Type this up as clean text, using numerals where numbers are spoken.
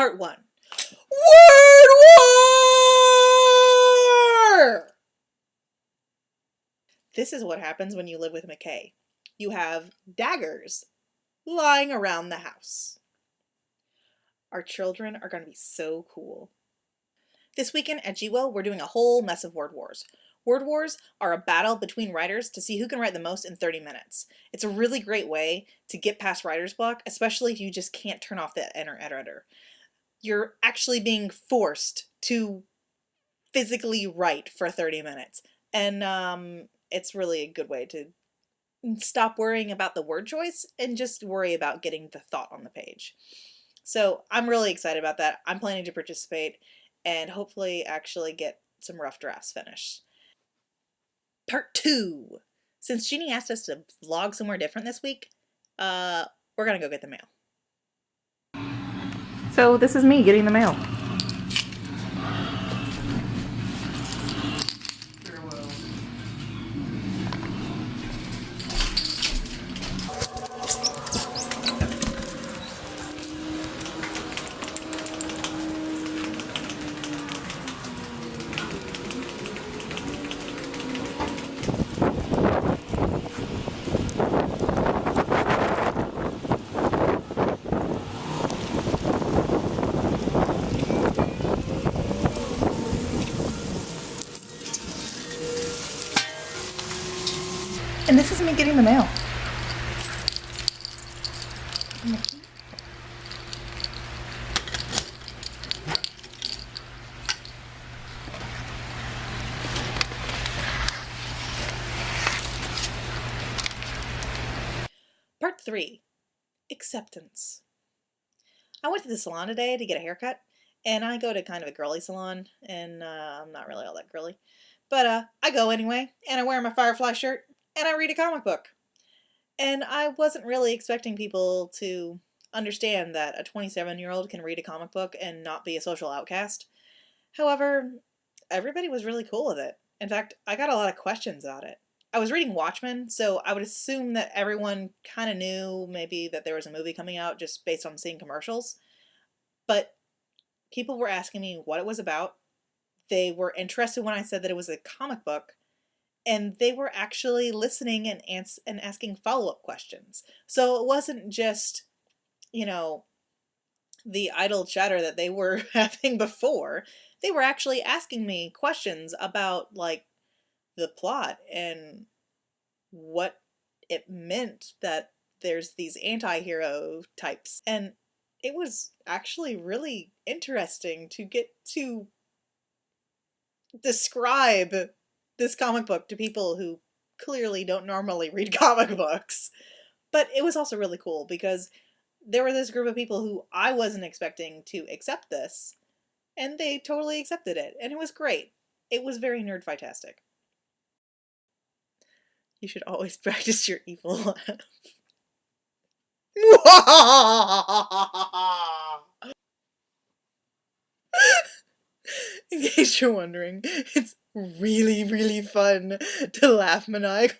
Part 1. Word War! This is what happens when you live with McKay. You have daggers lying around the house. Our children are going to be so cool. This weekend at GWell, we're doing a whole mess of word wars. Word wars are a battle between writers to see who can write the most in 30 minutes. It's a really great way to get past writer's block, especially if you just can't turn off the inner editor. You're actually being forced to physically write for 30 minutes. And it's really a good way to stop worrying about the word choice and just worry about getting the thought on the page. So I'm really excited about that. I'm planning to participate and hopefully actually get some rough drafts finished. Part 2. Since Jeannie asked us to vlog somewhere different this week, we're gonna go get the mail. So this is me getting the mail. And this is me getting the mail. Part 3. Acceptance. I went to the salon today to get a haircut, and I go to kind of a girly salon, and I'm not really all that girly. But I go anyway, and I wear my Firefly shirt, and I read a comic book. And I wasn't really expecting people to understand that a 27-year-old can read a comic book and not be a social outcast. However, everybody was really cool with it. In fact, I got a lot of questions about it. I was reading Watchmen, so I would assume that everyone kind of knew maybe that there was a movie coming out just based on seeing commercials. But people were asking me what it was about. They were interested when I said that it was a comic book. And they were actually listening and asking follow-up questions. So it wasn't just, the idle chatter that they were having before. They were actually asking me questions about, like, the plot and what it meant that there's these anti-hero types. And it was actually really interesting to get to describe this comic book to people who clearly don't normally read comic books. But it was also really cool because there were this group of people who I wasn't expecting to accept this, and they totally accepted it, and it was great. It was very nerd-fightastic. You should always practice your evil laugh. In case you're wondering, it's really, really fun to laugh maniacally.